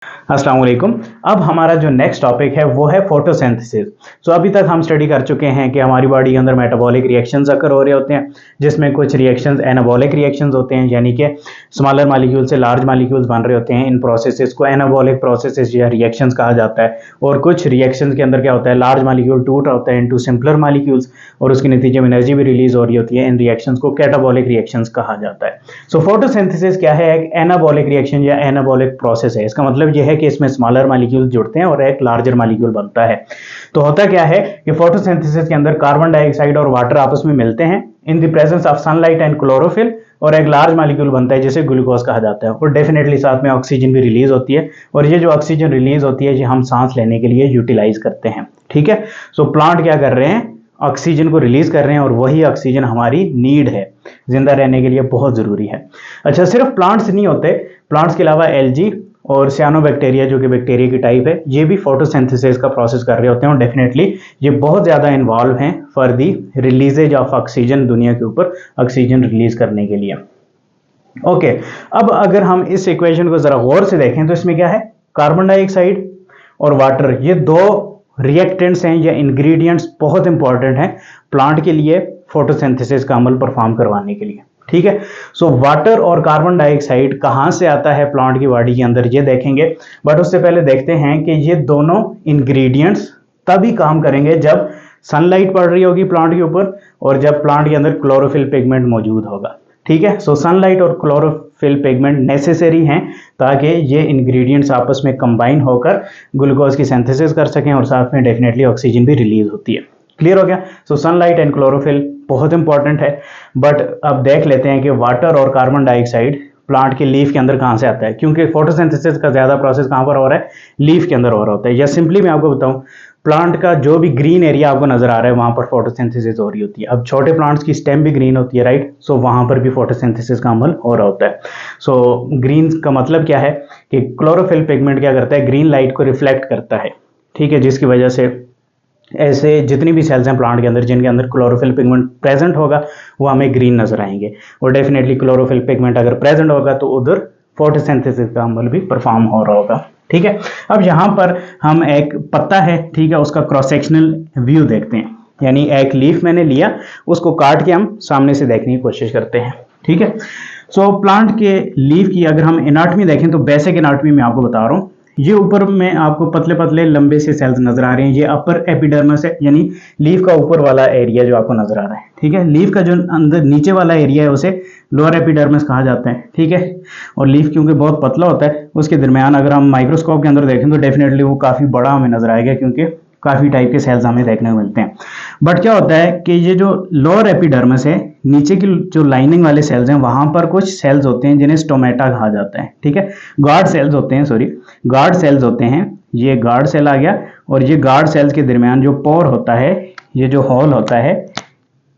अस्सलाम वालेकुम। अब हमारा जो नेक्स्ट टॉपिक है वो है फोटोसिंथेसिस। सो अभी तक हम स्टडी कर चुके हैं कि हमारी बॉडी के अंदर मेटाबॉलिक रिएक्शंस अकर हो रहे होते हैं, जिसमें कुछ रिएक्शंस एनाबॉलिक रिएक्शंस होते हैं, यानी कि स्मॉलर मॉलिक्यूल से लार्ज मॉलिक्यूल्स बन रहे होते हैं। इन प्रोसेसेस को एनाबॉलिक प्रोसेसेस या रिएक्शंस कहा जाता है। और कुछ रिएक्शंस के अंदर क्या होता है, लार्ज मॉलिक्यूल टूट होता है इनटू सिंपलर मॉलिक्यूल्स और उसके नतीजे में एनर्जी भी रिलीज हो रही होती है। इन रिएक्शंस को कैटाबॉलिक रिएक्शंस कहा जाता है। सो फोटोसिंथेसिस क्या है, एक एनाबॉलिक रिएक्शन या एनाबॉलिक प्रोसेस है। इसका मतलब यह है कि इसमें स्मॉलर मॉलिक्यूल जुड़ते हैं और एक लार्जर मॉलिक्यूल बनता है। तो होता क्या है कि फोटोसिंथेसिस के अंदर कार्बन डाइऑक्साइड और वाटर आपस में मिलते हैं in the presence of sunlight and chlorophyll, और एक लार्ज मॉलिक्यूल बनता है जिसे ग्लूकोज कहा जाता है। और डेफिनेटली साथ में ऑक्सीजन भी रिलीज होती है, और ये जो ऑक्सीजन रिलीज होती है ये हम सांस लेने के लिए यूटिलाइज करते हैं। ठीक है, सो प्लांट क्या कर रहे हैं, ऑक्सीजन को रिलीज कर रहे हैं, और वही ऑक्सीजन हमारी नीड है, जिंदा रहने के लिए बहुत जरूरी है। अच्छा, सिर्फ प्लांट्स नहीं होते, प्लांट्स के अलावा एल्जी और सियानोबैक्टीरिया जो कि बैक्टीरिया की टाइप है, ये भी फोटोसिंथेसिस का प्रोसेस कर रहे होते हैं। और डेफिनेटली ये बहुत ज़्यादा इन्वॉल्व हैं for the releases of oxygen, दुनिया के ऊपर ऑक्सीजन रिलीज करने के लिए। ओके, अब अगर हम इस इक्वेशन को ज़रा गौर से देखें तो इसमें क्या है, कार्बन डाइऑक्साइड और वाटर, ये दो रिएक्टेंट्स हैं या इंग्रेडिएंट्स बहुत इंपॉर्टेंट हैं प्लांट के लिए फोटोसिंथेसिस का अमल परफॉर्म करवाने के लिए। ठीक है, सो वाटर और कार्बन डाइऑक्साइड कहाँ से आता है प्लांट की बॉडी के अंदर, ये देखेंगे। बट उससे पहले देखते हैं कि ये दोनों इंग्रेडिएंट्स तभी काम करेंगे जब सनलाइट पड़ रही होगी प्लांट के ऊपर, और जब प्लांट के अंदर क्लोरोफिल पिगमेंट मौजूद होगा। ठीक है, सो सनलाइट और क्लोरोफिल पिगमेंट नेसेसरी हैं ताकि ये इंग्रेडिएंट्स आपस में कंबाइन होकर ग्लूकोज की सिंथेसिस कर सकें, और साथ में डेफिनेटली ऑक्सीजन भी रिलीज होती है। क्लियर हो गया। सो सनलाइट एंड क्लोरोफिल बहुत इंपॉर्टेंट है। बट अब देख लेते हैं कि वाटर और कार्बन डाइऑक्साइड प्लांट के लीफ के अंदर कहाँ से आता है, क्योंकि फोटोसिंथेसिस का ज़्यादा प्रोसेस कहाँ पर हो रहा है, लीफ के अंदर हो रहा होता है। या सिंपली मैं आपको बताऊं, प्लांट का जो भी ग्रीन एरिया आपको नजर आ रहा है वहां पर फोटोसिंथेसिस हो रही होती है। अब छोटे प्लांट्स की स्टेम भी ग्रीन होती है, राइट, सो वहां पर भी फोटोसिंथेसिस का अमल हो रहा होता है। सो ग्रीन का मतलब क्या है कि क्लोरोफिल पिगमेंट क्या करता है, ग्रीन लाइट को रिफ्लेक्ट करता है। ठीक है, जिसकी वजह से ऐसे जितनी भी सेल्स हैं प्लांट के अंदर जिनके अंदर क्लोरोफिल पिगमेंट प्रेजेंट होगा वो हमें ग्रीन नजर आएंगे। और डेफिनेटली क्लोरोफिल पिगमेंट अगर प्रेजेंट होगा तो उधर फोटोसिंथेसिस का अमल भी परफॉर्म हो रहा होगा। ठीक है, अब यहाँ पर हम एक पत्ता है, ठीक है, उसका क्रॉस सेक्शनल व्यू देखते हैं। यानी एक लीफ मैंने लिया, उसको काट के हम सामने से देखने की कोशिश करते हैं। ठीक है, सो प्लांट के लीफ की अगर हम एनाटॉमी देखें तो बेसिक एनाटॉमी मैं आपको बता रहा हूँ। ये ऊपर में आपको पतले पतले लंबे से सेल्स नजर आ रहे हैं, ये अपर एपिडर्मिस है, यानी लीफ का ऊपर वाला एरिया जो आपको नजर आ रहा है। ठीक है, लीफ का जो अंदर नीचे वाला एरिया है उसे लोअर एपिडर्मिस कहा जाता है। ठीक है, और लीफ क्योंकि बहुत पतला होता है उसके दरमियान अगर हम माइक्रोस्कोप के अंदर देखें तो डेफिनेटली वो काफ़ी बड़ा हमें नजर आएगा, क्योंकि काफ़ी टाइप के सेल्स हमें देखने को मिलते हैं। बट क्या होता है कि ये जो लोअर एपिडर्मिस है, नीचे की जो लाइनिंग वाले सेल्स हैं वहां पर कुछ सेल्स होते हैं जिन्हें स्टोमेटा कहा जाता है। ठीक है, गार्ड सेल्स होते हैं, सॉरी गार्ड सेल्स होते हैं। ये गार्ड सेल आ गया, और ये गार्ड सेल्स के दरमियान जो पोर होता है, ये जो होल होता है,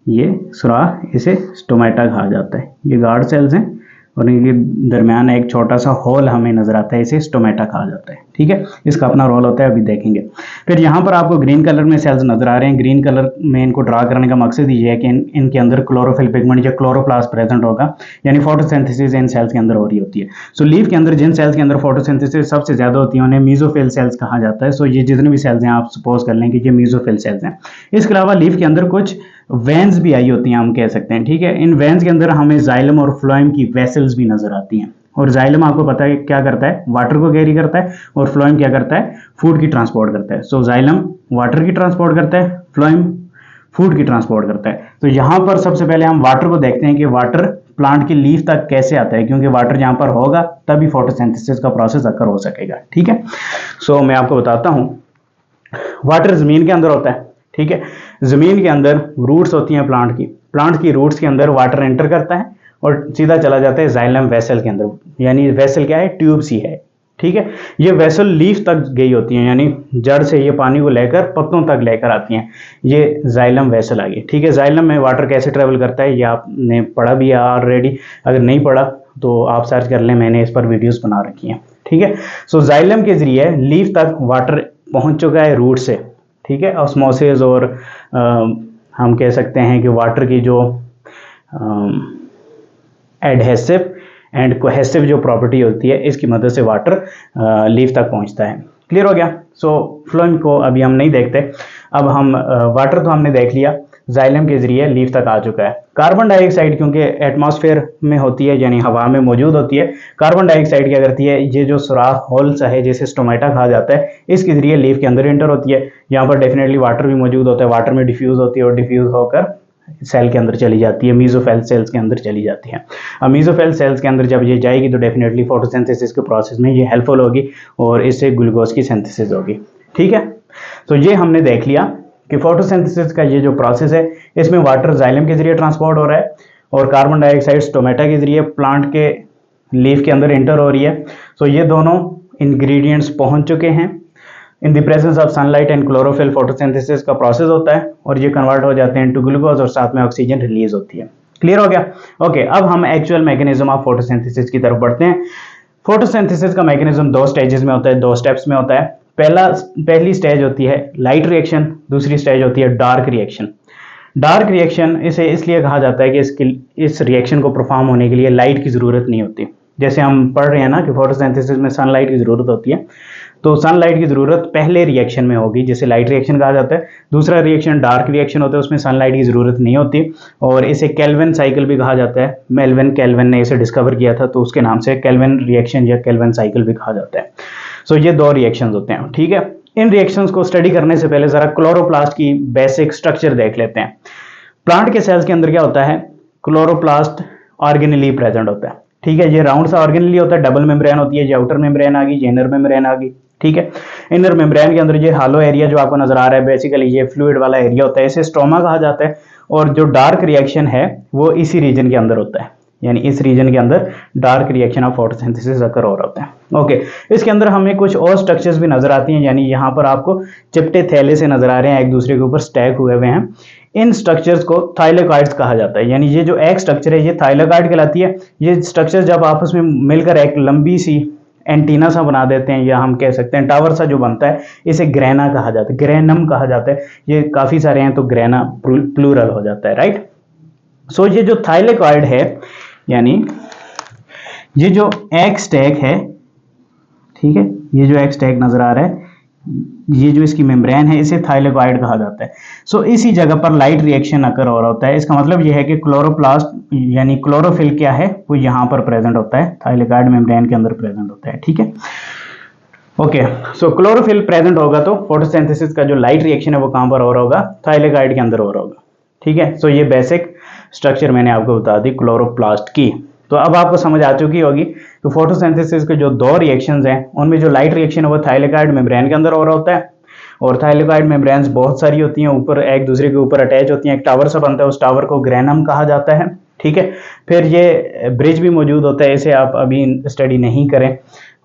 ये सुराख, इसे स्टोमेटा कहा जाता है। ये गार्ड सेल्स हैं और इनके दरमियान एक छोटा सा होल हमें नजर आता है, इसे स्टोमेटा कहा जाता है। ठीक है, इसका अपना रोल होता है, अभी देखेंगे। फिर यहाँ पर आपको ग्रीन कलर में सेल्स नजर आ रहे हैं। ग्रीन कलर में इनको ड्रा करने का मकसद ये है कि इनके अंदर क्लोरोफिल पिगमेंट या क्लोरोप्लास्ट प्रेजेंट होगा, यानी फोटोसिंथेसिस इन सेल्स के अंदर हो रही होती है। सो लीफ के अंदर जिन सेल्स के अंदर फोटोसिंथेसिस सबसे ज्यादा होती है उन्हें मीजोफिल सेल्स कहा जाता है। सो ये जितने भी सेल्स हैं आप सपोज कर लें कि ये मीजोफिल सेल्स हैं। इसके अलावा लीफ के अंदर कुछ वेन्स भी आई होती हैं, हम कह सकते हैं। ठीक है, इन वेन्स के अंदर हमें जाइलम और फ्लोएम की वेसल्स भी नजर आती हैं। और जाइलम आपको पता है क्या करता है, वाटर को कैरी करता है, और फ्लोएम क्या करता है, फूड की ट्रांसपोर्ट करता है। सो जाइलम वाटर की ट्रांसपोर्ट करता है, फ्लोएम फूड की ट्रांसपोर्ट करता है। तो यहाँ पर सबसे पहले हम वाटर को देखते हैं कि वाटर प्लांट की लीफ तक कैसे आता है, क्योंकि वाटर यहाँ पर होगा तभी फोटोसिंथेसिस का प्रोसेस अकर हो सकेगा। ठीक है, सो मैं आपको बताता हूँ, वाटर जमीन के अंदर होता है। ठीक है, जमीन के अंदर रूट्स होती हैं प्लांट की रूट्स के अंदर वाटर एंटर करता है और सीधा चला जाता है जाइलम वेसल के अंदर। यानी वेसल क्या है, ट्यूब सी है। ठीक है, ये वेसल लीफ तक गई होती है, यानी जड़ से ये पानी को लेकर पत्तों तक लेकर आती हैं। ये जाइलम वेसल आ गई। ठीक है, जाइलम में वाटर कैसे ट्रेवल करता है ये आपने पढ़ा भी है ऑलरेडी, अगर नहीं पढ़ा तो आप सर्च कर लें, मैंने इस पर वीडियोस बना रखी हैं। ठीक है, सो जाइलम के जरिए लीफ तक वाटर पहुंच चुका है रूट से। ठीक है, ऑस्मोसिस और हम कह सकते हैं कि वाटर की जो एडहेसिव एंड कोहेसिव जो प्रॉपर्टी होती है इसकी मदद से वाटर लीफ तक पहुंचता है। क्लियर हो गया। सो फ्लोएम को अभी हम नहीं देखते। अब हम वाटर तो हमने देख लिया, जाइलम के जरिए लीफ तक आ चुका है। कार्बन डाइऑक्साइड क्योंकि एटमॉस्फेयर में होती है यानी हवा में मौजूद होती है, कार्बन डाइऑक्साइड क्या करती है, ये जो सुराख होल्स है जिसे स्टोमेटा कहा जाता है, इसके जरिए लीफ के अंदर एंटर होती है। यहाँ पर डेफिनेटली वाटर भी मौजूद होता है, वाटर में डिफ्यूज होती है और डिफ्यूज होकर सेल के अंदर चली जाती है, मीजोफेल सेल्स के अंदर चली जाती है। अब मीजोफेल सेल्स के अंदर जब ये जाएगी तो डेफिनेटली फोटोसिंथेसिस के प्रोसेस में ये हेल्पफुल होगी और इससे ग्लूकोज की सिंथेसिस होगी। ठीक है, तो ये हमने देख लिया कि फोटोसिंथेसिस का ये जो प्रोसेस है इसमें वाटर जाइलम के जरिए ट्रांसपोर्ट हो रहा है और कार्बन डाइऑक्साइड स्टोमेटा के जरिए प्लांट के लीफ के अंदर एंटर हो रही है। सो ये दोनों इंग्रेडिएंट्स पहुंच चुके हैं। In the presence of sunlight and chlorophyll photosynthesis का प्रोसेस होता है और ये कन्वर्ट हो जाते हैं इनटू ग्लूकोज और साथ में ऑक्सीजन रिलीज होती है। क्लियर हो गया। ओके, अब हम एक्चुअल मैकेनिज्म ऑफ फोटोसिंथेसिस की तरफ बढ़ते हैं। फोटोसिंथेसिस का मैकेनिज्म दो स्टेजेस में होता है, दो स्टेप्स में होता है। पहली स्टेज होती है लाइट रिएक्शन, दूसरी स्टेज होती है डार्क रिएक्शन। डार्क रिएक्शन इसे इसलिए कहा जाता है कि इस रिएक्शन को परफॉर्म होने के लिए लाइट की जरूरत नहीं होती। जैसे हम पढ़ रहे हैं ना कि फोटोसिंथेसिस में सनलाइट की जरूरत होती है, तो सनलाइट की जरूरत पहले रिएक्शन में होगी जिसे लाइट रिएक्शन कहा जाता है। दूसरा रिएक्शन डार्क रिएक्शन होता है, उसमें सनलाइट की जरूरत नहीं होती और इसे केल्विन साइकिल भी कहा जाता है। मेल्विन केल्विन ने इसे डिस्कवर किया था तो उसके नाम से केल्विन रिएक्शन या केल्विन साइकिल भी कहा जाता है। सो ये दो रिएक्शंस होते हैं। ठीक है, इन रिएक्शंस को स्टडी करने से पहले जरा क्लोरोप्लास्ट की बेसिक स्ट्रक्चर देख लेते हैं। प्लांट के सेल्स के अंदर क्या होता है, क्लोरोप्लास्ट ऑर्गेनेली प्रेजेंट होता है। ठीक है, ये राउंड सा ऑर्गेनेली होता है, डबल मेम्ब्रेन होती है, ये आउटर मेम्ब्रेन आ गई, ये इनर मेम्ब्रेन आ गई। ठीक है, इनर मेम्ब्रेन के अंदर ये हालो एरिया जो आपको नजर आ रहा है, बेसिकली ये फ्लूइड वाला एरिया होता है, इसे स्ट्रोमा कहा जाता है। और जो डार्क रिएक्शन है वो इसी रीजन के अंदर होता है, यानी इस रीजन के अंदर डार्क रिएक्शन ऑफ फोटोसिंथेसिस अकर हो रहा होता है। ओके, इसके अंदर हमें कुछ और स्ट्रक्चर्स भी नजर आती हैं, यानी यहाँ पर आपको चिपटे थैले से नजर आ रहे हैं, एक दूसरे के ऊपर स्टैक हुए हुए हैं। इन स्ट्रक्चर्स को थाइलेकॉइड्स कहा जाता है, यानी ये जो एक स्ट्रक्चर है ये थाइलेकॉइड कहलाती है। ये स्ट्रक्चर जब आपस में मिलकर एक लंबी सी एंटीना सा बना देते हैं, या हम कह सकते हैं टावर सा जो बनता है, इसे ग्रेना कहा जाता है, ग्रेनम कहा जाता है। ये काफी सारे हैं तो ग्रेना प्लूरल हो जाता है, राइट। सो ये जो थाइलेकॉइड है, यानी ये जो एक स्टैक है, ठीक है, ये जो एक स्टैक नजर आ रहा है, ये जो इसकी मेम्ब्रेन है, इसे थाइलेकॉइड कहा जाता है। सो इसी जगह पर लाइट रिएक्शन अकर हो रहा होता है। इसका मतलब यह है कि क्लोरोप्लास्ट यानी क्लोरोफिल क्या है, वो यहाँ पर प्रेजेंट होता है, थाइलेकॉइड मेम्ब्रेन के अंदर प्रेजेंट होता है। ठीक है, ओके। सो क्लोरोफिल प्रेजेंट होगा तो फोटोसिंथेसिस का जो लाइट रिएक्शन है वो कहाँ पर हो रहा होगा, थाइलेकॉइड के अंदर हो रहा होगा। ठीक है, सो ये बेसिक स्ट्रक्चर मैंने आपको बता दी क्लोरोप्लास्ट की। तो अब आपको समझ आ चुकी होगी कि फोटोसिंथेसिस के जो दो रिएक्शंस हैं उनमें जो लाइट रिएक्शन है वो थाइलेकॉइड मेम्ब्रेन के अंदर हो रहा होता है, और थाइलेकॉइड मेम्ब्रेन्स बहुत सारी होती हैं, ऊपर एक दूसरे के ऊपर अटैच होती हैं, एक टावर सा बनता है, उस टावर को ग्रेनम कहा जाता है। ठीक है, फिर ये ब्रिज भी मौजूद होता है, इसे आप अभी स्टडी नहीं करें।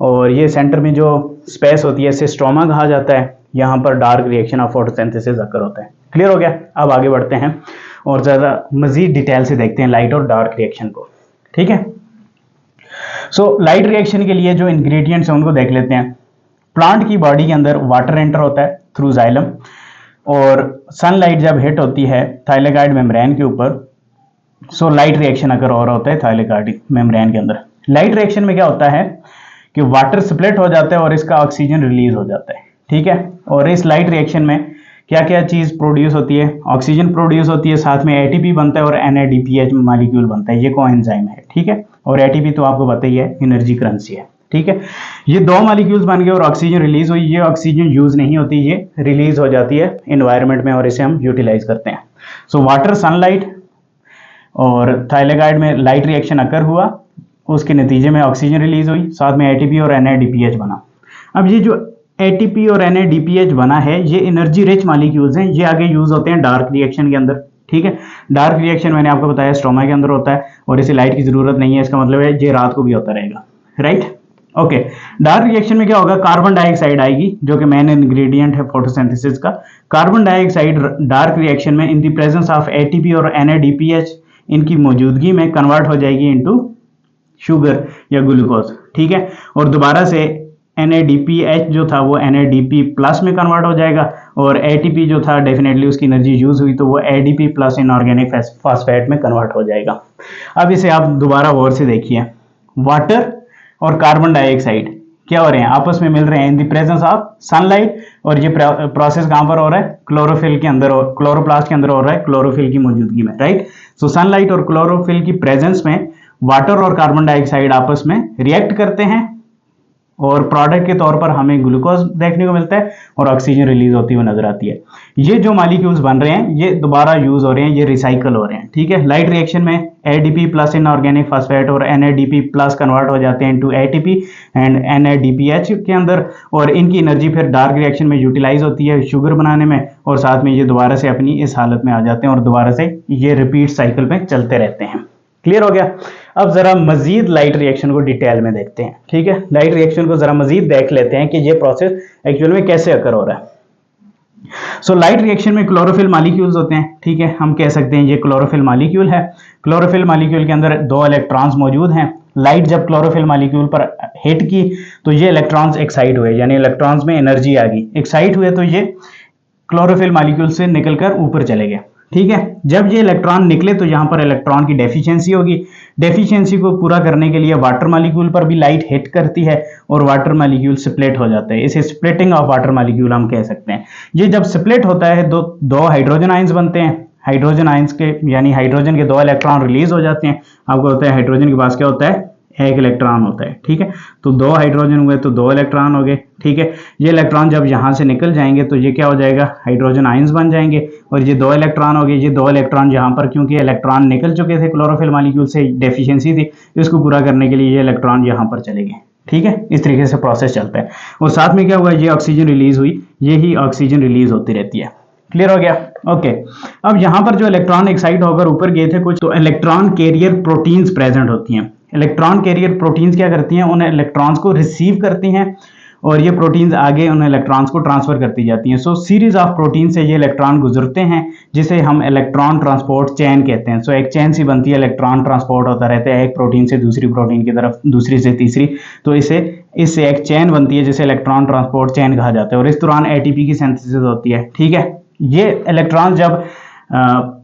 और ये सेंटर में जो स्पेस होती है इसे स्ट्रोमा कहा जाता है। यहाँ पर डार्क रिएक्शन ऑफ फोटोसिंथेसिस अकर होता है। क्लियर हो गया। अब आगे बढ़ते हैं और ज़्यादा मजीद डिटेल से देखते हैं लाइट और डार्क रिएक्शन को। ठीक है, सो लाइट रिएक्शन के लिए जो इंग्रेडिएंट्स हैं उनको देख लेते हैं। प्लांट की बॉडी के अंदर वाटर एंटर होता है थ्रू जाइलम, और सनलाइट जब हिट होती है थाइलेकॉइड मेम्ब्रेन के ऊपर, सो लाइट रिएक्शन अगर हो रहा होता है थाइलेकॉइड मेम्ब्रेन के अंदर। लाइट रिएक्शन में क्या होता है कि वाटर स्प्लिट हो जाता है और इसका ऑक्सीजन रिलीज हो जाता है। ठीक है, और इस लाइट रिएक्शन में क्या क्या चीज प्रोड्यूस होती है, ऑक्सीजन प्रोड्यूस होती है, साथ में एटीपी बनता है और NADPH मॉलिक्यूल बनता है, ये कोएंजाइम है। ठीक है, और एटीपी तो आपको पता ही है एनर्जी करेंसी है। ठीक है, ये दो मॉलिक्यूल्स बन गए और ऑक्सीजन रिलीज हुई। ये ऑक्सीजन यूज नहीं होती, ये रिलीज हो जाती है इन्वायरमेंट में और इसे हम यूटिलाइज करते हैं। सो वाटर, सनलाइट और थाइलेकॉइड में लाइट रिएक्शन अकर हुआ, उसके नतीजे में ऑक्सीजन रिलीज हुई, साथ में एटीपी और NADPH बना। अब ये जो एटीपी और NADPH बना है ये एनर्जी रिच मॉलिक्यूल्स हैं, ये आगे यूज होते हैं डार्क रिएक्शन के अंदर। ठीक है, डार्क रिएक्शन मैंने आपको बताया स्ट्रोमा के अंदर होता है और इसे लाइट की जरूरत नहीं है, इसका मतलब है ये रात को भी होता रहेगा, राइट। ओके, डार्क रिएक्शन में क्या होगा, कार्बन डाइऑक्साइड आएगी जो कि मेन इंग्रेडिएंट है फोटोसिंथेसिस का। कार्बन डाइऑक्साइड डार्क रिएक्शन में in the presence of ATP और NADPH, इनकी मौजूदगी में कन्वर्ट हो जाएगी इनटू शुगर या ग्लूकोज। ठीक है, और दोबारा से NADPH जो था वो NADP प्लस में कन्वर्ट हो जाएगा, और ATP जो था डेफिनेटली उसकी एनर्जी यूज हुई तो वो ADP प्लस इनऑर्गेनिक फॉस्फेट में कन्वर्ट हो जाएगा। अब इसे आप दोबारा गौर से देखिए, वाटर और कार्बन डाइऑक्साइड क्या हो रहे हैं, आपस में मिल रहे हैं in the presence of sunlight. और ये प्रोसेस कहां पर हो रहा है, क्लोरोफिल के अंदर, क्लोरोप्लास्ट के अंदर हो रहा है, क्लोरोफिल की मौजूदगी में, राइट। सो सनलाइट और क्लोरोफिल की प्रेजेंस में वाटर और कार्बन डाइऑक्साइड आपस में रिएक्ट करते हैं और प्रोडक्ट के तौर पर हमें ग्लूकोज देखने को मिलता है और ऑक्सीजन रिलीज होती हुई नजर आती है। ये जो मॉलिक्यूल्स बन रहे हैं ये दोबारा यूज हो रहे हैं, ये रिसाइकल हो रहे हैं, ठीक है। लाइट रिएक्शन में एडीपी प्लस इनऑर्गेनिक फास्फेट और एनएडीपी प्लस कन्वर्ट हो जाते हैं इनटू एटीपी एंड एनएडीपीएच के अंदर, और इनकी एनर्जी फिर डार्क रिएक्शन में यूटिलाइज होती है शुगर बनाने में, और साथ में ये दोबारा से अपनी इस हालत में आ जाते हैं और दोबारा से ये रिपीट साइकिल में चलते रहते हैं। क्लियर हो गया। अब जरा मजीद लाइट रिएक्शन को डिटेल में देखते हैं, ठीक है। लाइट रिएक्शन को जरा मजीद देख लेते हैं कि ये प्रोसेस एक्चुअल में कैसे अकर हो रहा है। सो लाइट रिएक्शन में क्लोरोफिल मॉलिक्यूल्स होते हैं, ठीक है। हम कह सकते हैं ये क्लोरोफिल मॉलिक्यूल है। क्लोरोफिल मॉलिक्यूल के अंदर 2 इलेक्ट्रॉन्स मौजूद हैं। लाइट जब क्लोरोफिल मॉलिक्यूल पर हिट की तो ये इलेक्ट्रॉन्स एक्साइट हुए, यानी इलेक्ट्रॉन्स में एनर्जी आ गई। एक्साइट हुए तो ये क्लोरोफिल मॉलिक्यूल से निकलकर ऊपर चले गए, ठीक है। जब ये इलेक्ट्रॉन निकले तो यहां पर इलेक्ट्रॉन की डेफिशिएंसी होगी। डेफिशिएंसी को पूरा करने के लिए वाटर मॉलिक्यूल पर भी लाइट हिट करती है और वाटर मॉलिक्यूल स्प्लिट हो जाता है। इसे स्प्लिटिंग ऑफ वाटर मॉलिक्यूल हम कह सकते हैं। ये जब स्प्लिट होता है दो हाइड्रोजन आयंस बनते हैं। हाइड्रोजन आयंस के यानी हाइड्रोजन के 2 इलेक्ट्रॉन रिलीज हो जाते हैं। आपको होता है हाइड्रोजन के पास क्या होता है, 1 इलेक्ट्रॉन होता है, ठीक है। तो 2 हाइड्रोजन हुए तो 2 इलेक्ट्रॉन हो गए, ठीक है। ये इलेक्ट्रॉन जब यहां से निकल जाएंगे तो ये क्या हो जाएगा, हाइड्रोजन आयंस बन जाएंगे, और ये 2 इलेक्ट्रॉन हो गए। ये 2 इलेक्ट्रॉन यहां पर क्योंकि इलेक्ट्रॉन निकल चुके थे क्लोरोफिल मॉलिक्यूल से, डेफिशिएंसी थी, इसको पूरा करने के लिए ये इलेक्ट्रॉन यहां पर चले गए, ठीक है। इस तरीके से प्रोसेस चलता है। और साथ में क्या हुआ, ये ऑक्सीजन रिलीज हुई, यही ऑक्सीजन रिलीज होती रहती है। क्लियर हो गया, ओके। अब यहां पर जो इलेक्ट्रॉन एक्साइट होकर ऊपर गए थे कुछ, तो इलेक्ट्रॉन कैरियर प्रोटीन्स प्रेजेंट होती हैं। इलेक्ट्रॉन कैरियर प्रोटीन्स क्या करती हैं, उन इलेक्ट्रॉन्स को रिसीव करती हैं और ये प्रोटीन्स आगे उन इलेक्ट्रॉन्स को ट्रांसफर करती जाती हैं। सो सीरीज ऑफ प्रोटीन से ये इलेक्ट्रॉन गुजरते हैं, जिसे हम इलेक्ट्रॉन ट्रांसपोर्ट चेन कहते हैं। सो एक चेन सी बनती है, इलेक्ट्रॉन ट्रांसपोर्ट होता रहता है एक प्रोटीन से दूसरी प्रोटीन की तरफ, दूसरी से तीसरी, तो इससे एक चेन बनती है जिसे इलेक्ट्रॉन ट्रांसपोर्ट चेन कहा जाता है। और इस दौरान एटीपी की सिंथेसिस होती है, ठीक है। ये इलेक्ट्रॉन जब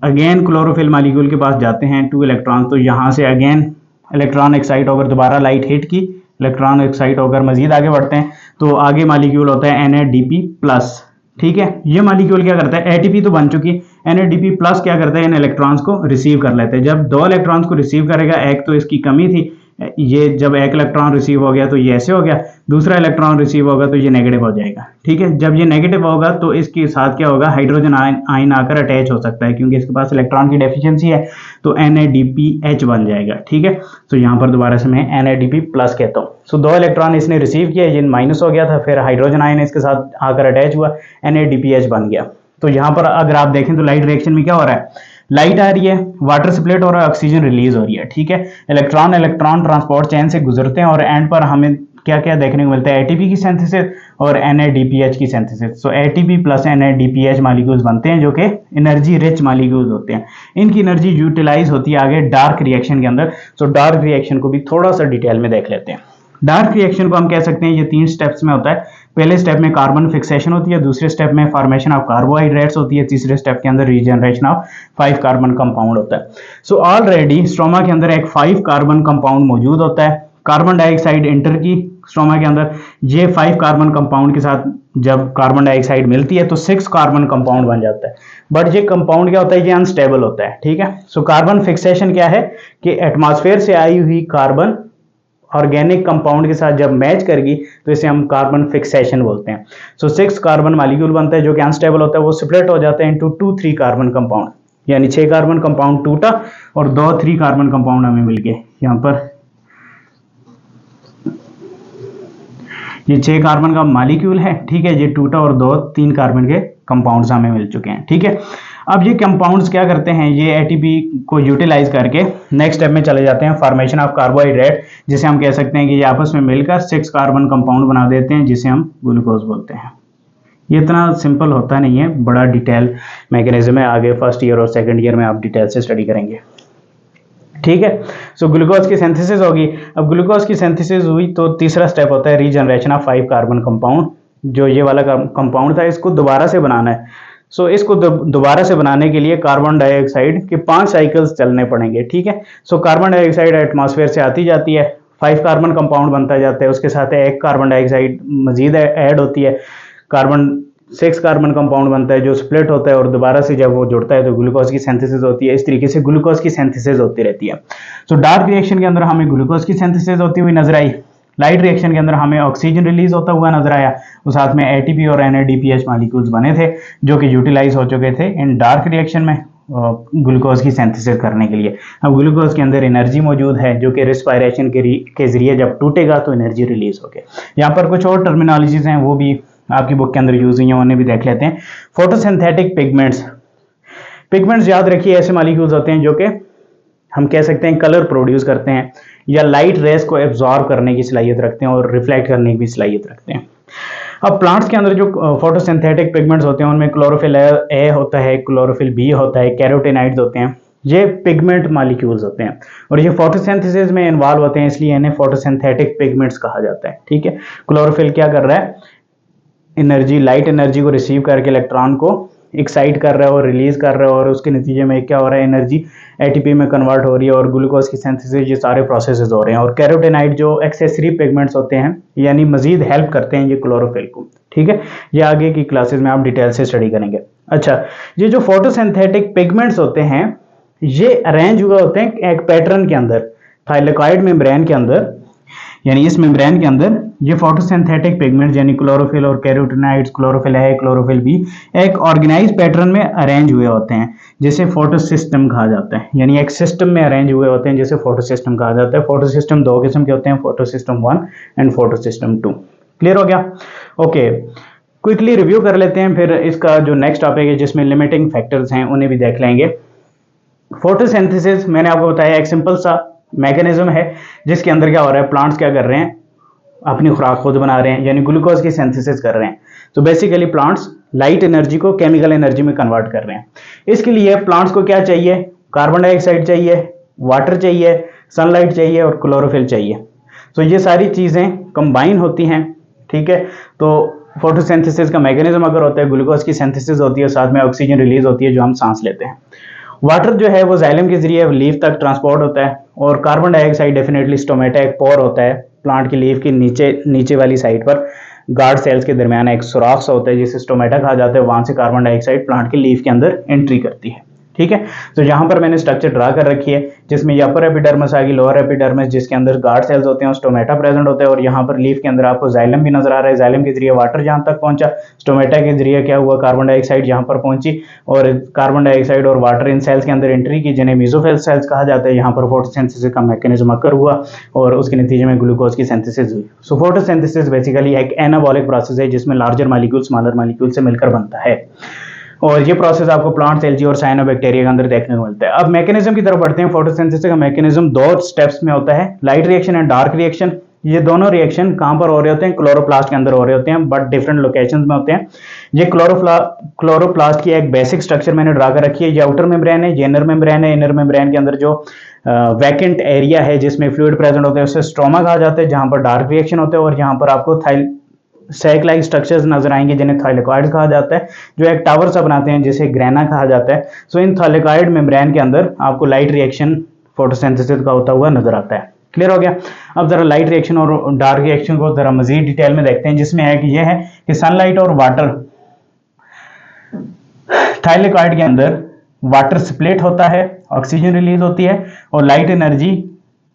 अगेन क्लोरोफिल मॉलिक्यूल के पास जाते हैं 2 इलेक्ट्रॉन, तो यहाँ से अगेन इलेक्ट्रॉन एक्साइट होकर दोबारा लाइट हिट की, इलेक्ट्रॉन एक्साइट होकर मजीद आगे बढ़ते हैं, तो आगे मॉलिक्यूल होता है NADP प्लस, ठीक है। ये मॉलिक्यूल क्या करता है, ATP तो बन चुकी, NADP प्लस क्या करता है, इन इलेक्ट्रॉन्स को रिसीव कर लेते हैं। जब 2 इलेक्ट्रॉन्स को रिसीव करेगा, एक तो इसकी कमी थी, ये जब 1 इलेक्ट्रॉन रिसीव हो गया तो ये ऐसे हो गया, दूसरा इलेक्ट्रॉन रिसीव होगा तो ये नेगेटिव हो जाएगा, ठीक है। जब ये नेगेटिव होगा तो इसके साथ क्या होगा, हाइड्रोजन आयन आकर अटैच हो सकता है, क्योंकि इसके पास इलेक्ट्रॉन की डेफिशिएंसी है, तो NADPH बन जाएगा, ठीक है। तो यहाँ पर दोबारा से मैं NADP प्लस कहता हूँ। सो 2 इलेक्ट्रॉन इसने रिसीव किया, ये माइनस हो गया था, फिर हाइड्रोजन आयन इसके साथ आकर अटैच हुआ, NADPH बन गया। तो यहाँ पर अगर आप देखें तो लाइट रिएक्शन में क्या हो रहा है, लाइट आ रही है, वाटर स्प्लिट हो रहा है, ऑक्सीजन रिलीज हो रही है, ठीक है। इलेक्ट्रॉन ट्रांसपोर्ट चेन से गुजरते हैं और एंड पर हमें क्या क्या देखने को मिलता है, एटीपी की सिंथेसिस और NADPH की सिंथेसिस। सो ATP प्लस NADPH मॉलिक्यूल्स बनते हैं जो कि एनर्जी रिच मॉलिक्यूल्स होते हैं। इनकी एनर्जी यूटिलाइज होती है आगे डार्क रिएक्शन के अंदर। सो डार्क रिएक्शन को भी थोड़ा सा डिटेल में देख लेते हैं। डार्क रिएक्शन को हम कह सकते हैं ये 3 स्टेप्स में होता है। पहले स्टेप में कार्बन फिक्सेशन होती है, दूसरे स्टेप में फॉर्मेशन ऑफ कार्बोहाइड्रेट्स होती है, तीसरे स्टेप के अंदर रीजनरेशन ऑफ 5 कार्बन कंपाउंड होता है। सो ऑलरेडी स्ट्रोमा के अंदर एक 5 कार्बन कंपाउंड मौजूद होता है। कार्बन डाइऑक्साइड एंटर की स्ट्रोमा के अंदर, ये 5 कार्बन कंपाउंड के साथ जब कार्बन डाइऑक्साइड मिलती है तो 6 कार्बन कंपाउंड बन जाता है। बट ये कंपाउंड क्या होता है, ये अनस्टेबल होता है, ठीक है। सो कार्बन फिक्सेशन क्या है कि एटमॉस्फेयर से आई हुई कार्बन ऑर्गेनिक कंपाउंड के साथ जब मैच करेगी तो इसे हम कार्बन फिक्सेशन बोलते हैं। सो 6 कार्बन मॉलिक्यूल बनता है जो कि अनस्टेबल होता है, वो स्प्लिट हो जाते हैं इनटू 2-3 कार्बन कंपाउंड, यानी 6 कार्बन कंपाउंड टूटा और 2-3 कार्बन कंपाउंड हमें मिल गए। यहाँ पर ये 6 कार्बन का मॉलिक्यूल है, ठीक है, ये टूटा और 2-3 कार्बन के कंपाउंड्स हमें मिल चुके हैं, ठीक है। अब ये कंपाउंड्स क्या करते हैं, ये एटीपी को यूटिलाइज करके नेक्स्ट स्टेप में चले जाते हैं, फॉर्मेशन ऑफ कार्बोहाइड्रेट, जिसे हम कह सकते हैं कि ये आपस में मिलकर 6 कार्बन कंपाउंड बना देते हैं, जिसे हम ग्लूकोज बोलते हैं। ये इतना सिंपल होता नहीं है, बड़ा डिटेल मैकेनिज्म है, आगे फर्स्ट ईयर और सेकेंड ईयर में आप डिटेल से स्टडी करेंगे, ठीक है। सो ग्लूकोज की सिंथेसिस होगी। अब ग्लूकोज की सिंथेसिस हुई तो तीसरा स्टेप होता है रीजनरेशन ऑफ 5 कार्बन कंपाउंड। जो ये वाला कंपाउंड था इसको दोबारा से बनाना है। सो इसको दोबारा से बनाने के लिए कार्बन डाइऑक्साइड के 5 साइकिल्स चलने पड़ेंगे, ठीक है। सो कार्बन डाइऑक्साइड एटमॉस्फेयर से आती जाती है, 5 कार्बन कंपाउंड बनता जाता है, उसके साथ एक कार्बन डाइऑक्साइड मजीद ऐड होती है, कार्बन 6 कार्बन कंपाउंड बनता है जो स्प्लिट होता है और दोबारा से जब वो जुड़ता है तो ग्लूकोज की सिंथेसिस होती है। इस तरीके से ग्लूकोज की सिंथेसिस होती रहती है। तो डार्क रिएक्शन के अंदर हमें ग्लूकोज की सिंथेसिस होती हुई नजर आई, लाइट रिएक्शन के अंदर हमें ऑक्सीजन रिलीज होता हुआ नजर आया, और साथ में एटीपी और NADPH मॉलिक्यूल्स बने थे जो कि यूटिलाइज हो चुके थे इन डार्क रिएक्शन में ग्लूकोज की सिंथेसिस करने के लिए। अब ग्लूकोज के अंदर एनर्जी मौजूद है जो कि रिस्पायरेशन के जरिए जब टूटेगा तो एनर्जी रिलीज होगी। यहाँ पर कुछ और टर्मिनोलॉजीज हैं वो भी आपकी बुक के अंदर यूज हुई हैं, उन्हें भी देख लेते हैं। फोटोसिंथेटिक पिगमेंट्स, पिगमेंट्स याद रखिए ऐसे मॉलिक्यूल्स होते हैं जो कि हम कह सकते हैं कलर प्रोड्यूस करते हैं या लाइट रेस को एब्जॉर्ब करने की सलाहियत रखते हैं और रिफ्लेक्ट करने की भी सलाहियत रखते हैं। अब प्लांट्स के अंदर जो फोटोसिंथेटिक पिगमेंट्स होते हैं उनमें क्लोरोफिल ए होता है, क्लोरोफिल बी होता है, कैरोटेनॉइड्स होते हैं, ये पिगमेंट मॉलिक्यूल्स होते हैं और ये फोटोसिंथेसिस में इन्वॉल्व होते हैं, इसलिए इन्हें फोटोसिंथेटिक पिगमेंट्स कहा जाता है। ठीक है, क्लोरोफिल क्या कर रहा है, एनर्जी, लाइट एनर्जी को रिसीव करके इलेक्ट्रॉन को एक्साइट कर रहा है और रिलीज कर रहा है और उसके नतीजे में क्या हो रहा है, एनर्जी एटीपी में कन्वर्ट हो रही है और ग्लूकोज की सिंथेसिस, ये सारे प्रोसेसेस हो रहे हैं। और कैरोटेनॉइड जो एक्सेसरी पिगमेंट्स होते हैं यानी मजीद हेल्प करते हैं ये क्लोरोफिल को। ठीक है, ये आगे की क्लासेस में आप डिटेल से स्टडी करेंगे। अच्छा, ये जो फोटोसिंथेटिक पिगमेंट्स होते हैं ये अरेंज हुए होते हैं एक पैटर्न के अंदर, थाइलेकॉइड मेम्ब्रेन के अंदर, यानी इस मेम्ब्रेन के अंदर ये फोटोसिंथेटिक पिगमेंट्स यानी क्लोरोफिल और carotenoids, chlorophyll A, chlorophyll B, एक ऑर्गेनाइज पैटर्न में अरेंज हुए होते हैं जिसे फोटोसिस्टम कहा जाता है, यानी एक सिस्टम में अरेंज हुए होते हैं जिसे फोटोसिस्टम कहा जाता है। फोटोसिस्टम दो किस्म के होते हैं, फोटोसिस्टम 1 एंड फोटोसिस्टम 2। क्लियर हो गया? ओके, क्विकली रिव्यू कर लेते हैं, फिर इसका जो नेक्स्ट टॉपिक है जिसमें लिमिटिंग फैक्टर्स हैं उन्हें भी देख लेंगे। फोटोसिंथेसिस मैंने आपको बताया एक सिंपल सा मैकेनिज्म है जिसके अंदर क्या हो रहा है, प्लांट्स क्या कर रहे हैं, अपनी खुराक खुद बना रहे हैं यानी ग्लूकोज की सिंथेसिस कर रहे हैं। तो बेसिकली प्लांट्स लाइट एनर्जी को केमिकल एनर्जी में कन्वर्ट कर रहे हैं। इसके लिए प्लांट्स को क्या चाहिए, कार्बन डाइऑक्साइड चाहिए, वाटर चाहिए, सनलाइट चाहिए और क्लोरोफिल चाहिए। तो ये सारी चीजें कंबाइन होती हैं। ठीक है, तो फोटोसिंथेसिस का मैकेनिज्म अगर होता है, ग्लूकोज की सिंथेसिस होती है, साथ में ऑक्सीजन रिलीज होती है जो हम सांस लेते हैं। वाटर जो है वो जाइलम के जरिए लीफ तक ट्रांसपोर्ट होता है और कार्बन डाइऑक्साइड डेफिनेटली स्टोमेटा, एक पोर होता है प्लांट की लीफ की नीचे वाली साइड पर गार्ड सेल्स के दरमियान एक सुराख सा होता है जिसे स्टोमेटा कहा जाता है, वहां से कार्बन डाइऑक्साइड प्लांट की लीफ के अंदर एंट्री करती है। ठीक है, तो यहाँ पर मैंने स्ट्रक्चर ड्रा कर रखी है जिसमें अपर एपिडर्मिस आ गई, लोअर एपिडर्मिस जिसके अंदर गार्ड सेल्स होते हैं, स्टोमेटा प्रेजेंट होता है और यहाँ पर लीफ के अंदर आपको जाइलम भी नजर आ रहा है। जाइलम के जरिए वाटर जहाँ तक पहुंचा, स्टोमेटा के जरिए क्या हुआ, कार्बन डाइऑक्साइड यहाँ पर पहुंची और कार्बन डाइऑक्साइड और वाटर इन सेल्स के अंदर एंट्री की जिन्हें मेसोफिल सेल्स कहा जाता है। यहाँ पर फोटोसिंथेसिस का मैकेनिज्म अकर हुआ और उसके नतीजे में ग्लूकोज की सिंथेसिस हुई। सो फोटोसिंथेसिस बेसिकली एक एनाबॉलिक प्रोसेस है जिसमें लार्जर मॉलिक्यूल स्मॉलर मॉलिक्यूल से मिलकर बनता है और ये प्रोसेस आपको प्लांट, एल्गी और साइनोबैक्टीरिया के अंदर देखने को मिलता है। अब मैकेनिज्म की तरफ बढ़ते हैं। फोटोसिंथेसिस का मैकेनिज्म दो स्टेप्स में होता है, light reaction and dark reaction. ये दोनों रिएक्शन कहां पर हो रहे होते हैं, क्लोरोप्लास्ट के अंदर हो रहे होते हैं, बट डिफरेंट लोकेशंस में होते हैं। ये क्लोरोप्लास्ट की एक बेसिक स्ट्रक्चर मैंने ड्रा कर रखी है। ये आउटर मेम्ब्रेन है, ये इनर मेम्ब्रेन है। इनर मेम्ब्रेन के अंदर जो वैकेंट एरिया है जिसमें फ्लूइड प्रेजेंट होता है उसे स्ट्रोमा कहा जाता है, जहां पर डार्क रिएक्शन होता है और यहाँ पर आपको सैक लाइक स्ट्रक्चर्स नजर आएंगे जिन्हें थाइलेकॉइड कहा जाता है, जो एक टावर सा बनाते हैं जिसे ग्रेना कहा जाता है। सो इन थाइलेकॉइड मेम्ब्रेन के अंदर आपको लाइट रिएक्शन फोटोसिंथेसिस का होता हुआ नजर आता है। क्लियर हो गया? अब जरा लाइट रिएक्शन और डार्क रिएक्शन को जरा मजीद डिटेल में देखते हैं, जिसमें है कि यह है कि सनलाइट और वाटर, थाइलेकॉइड के अंदर वाटर स्प्लिट होता है, ऑक्सीजन रिलीज होती है और लाइट एनर्जी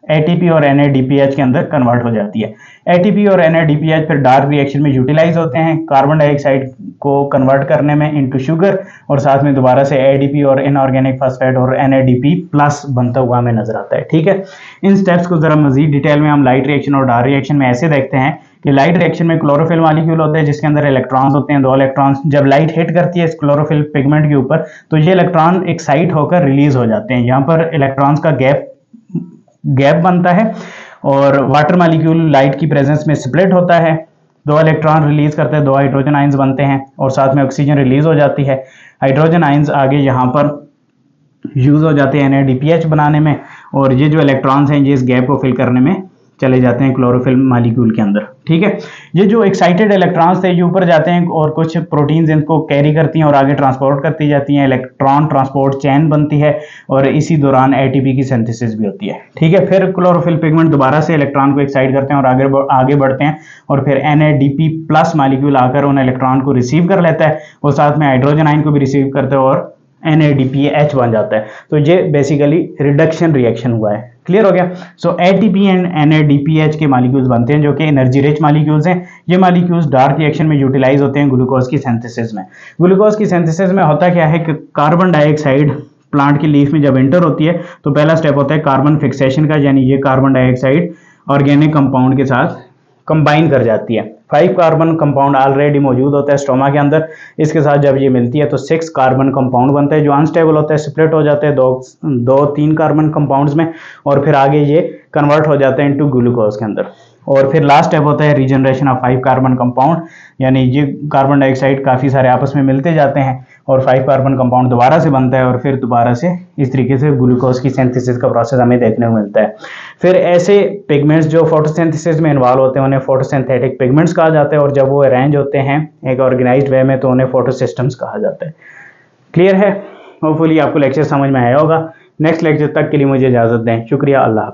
एटीपी और NADPH के अंदर कन्वर्ट हो जाती है। एटीपी और NADPH फिर डार्क रिएक्शन में यूटिलाइज होते हैं कार्बन डाइऑक्साइड को कन्वर्ट करने में इनटू शुगर और साथ में दोबारा से ADP और इनऑर्गेनिक फास्फेट और NADP प्लस बनता हुआ हमें नजर आता है। ठीक है, इन स्टेप्स को जरा मजीद डिटेल में हम लाइट रिएक्शन और डार्क रिएक्शन में ऐसे देखते हैं कि लाइट रिएक्शन में क्लोरोफिल मॉलिक्यूल होते हैं जिसके अंदर इलेक्ट्रॉन्स होते हैं, 2 इलेक्ट्रॉन्स। जब लाइट हिट करती है इस क्लोरोफिल पिगमेंट के ऊपर तो ये इलेक्ट्रॉन एक्साइट होकर रिलीज हो जाते हैं। यहाँ पर इलेक्ट्रॉन्स का गैप बनता है और वाटर मॉलिक्यूल लाइट की प्रेजेंस में स्प्लिट होता है, 2 इलेक्ट्रॉन रिलीज करते हैं, 2 हाइड्रोजन आयंस बनते हैं और साथ में ऑक्सीजन रिलीज हो जाती है। हाइड्रोजन आयंस आगे यहाँ पर यूज हो जाते हैं NADPH बनाने में और ये जो इलेक्ट्रॉन्स हैं ये इस गैप को फिल करने में चले जाते हैं क्लोरोफिल मॉलिक्यूल के अंदर। ठीक है, ये जो एक्साइटेड इलेक्ट्रॉन्स थे ये ऊपर जाते हैं और कुछ प्रोटीन्स इनको कैरी करती हैं और आगे ट्रांसपोर्ट करती जाती हैं, इलेक्ट्रॉन ट्रांसपोर्ट चेन बनती है और इसी दौरान एटीपी की सिंथेसिस भी होती है। ठीक है, फिर क्लोरोफिल पिगमेंट दोबारा से इलेक्ट्रॉन को एक्साइट करते हैं और आगे बढ़ते हैं और फिर NADP प्लस मॉलिक्यूल आकर उन इलेक्ट्रॉन को रिसीव कर लेता है और साथ में हाइड्रोजन आयन को भी रिसीव करते हैं और NADPH बन जाता है। तो ये बेसिकली रिडक्शन रिएक्शन हुआ है। क्लियर हो गया। सो ATP एंड NADPH के मॉलिक्यूल्स बनते हैं जो कि एनर्जी रिच मॉलिक्यूल्स हैं। ये मॉलिक्यूल्स डार्क रिएक्शन में यूटिलाइज होते हैं ग्लूकोज की सिंथेसिस में। ग्लूकोज की सिंथेसिस में होता क्या है कि कार्बन डाइऑक्साइड प्लांट की लीफ में जब एंटर होती है तो पहला स्टेप होता है कार्बन फिक्सेशन का, यानी ये कार्बन डाइऑक्साइड ऑर्गेनिक कंपाउंड के साथ कंबाइन कर जाती है। 5 कार्बन कंपाउंड ऑलरेडी मौजूद होता है स्टोमा के अंदर, इसके साथ जब ये मिलती है तो 6 कार्बन कंपाउंड बनता है जो अनस्टेबल होता है, स्प्लिट हो जाते हैं 2-3 कार्बन कंपाउंड्स में और फिर आगे ये कन्वर्ट हो जाते हैं इनटू ग्लूकोज के अंदर। और फिर लास्ट स्टेप होता है रीजनरेशन ऑफ 5 कार्बन कंपाउंड, यानी ये कार्बन डाइऑक्साइड काफ़ी सारे आपस में मिलते जाते हैं और 5 कार्बन कंपाउंड दोबारा से बनता है और फिर दोबारा से इस तरीके से ग्लूकोज की सिंथेसिस का प्रोसेस हमें देखने को मिलता है। फिर ऐसे पिगमेंट्स जो फोटोसिंथेसिस में इन्वॉल्व होते हैं उन्हें फोटोसिंथेटिक पिगमेंट्स कहा जाता है और जब वो अरेंज होते हैं एक ऑर्गेनाइज्ड वे में तो उन्हें फोटोसिस्टम्स कहा जाता है। क्लियर है? होपफुली आपको लेक्चर समझ में आया होगा। नेक्स्ट लेक्चर तक के लिए मुझे इजाज़त दें। शुक्रिया। अल्लाह।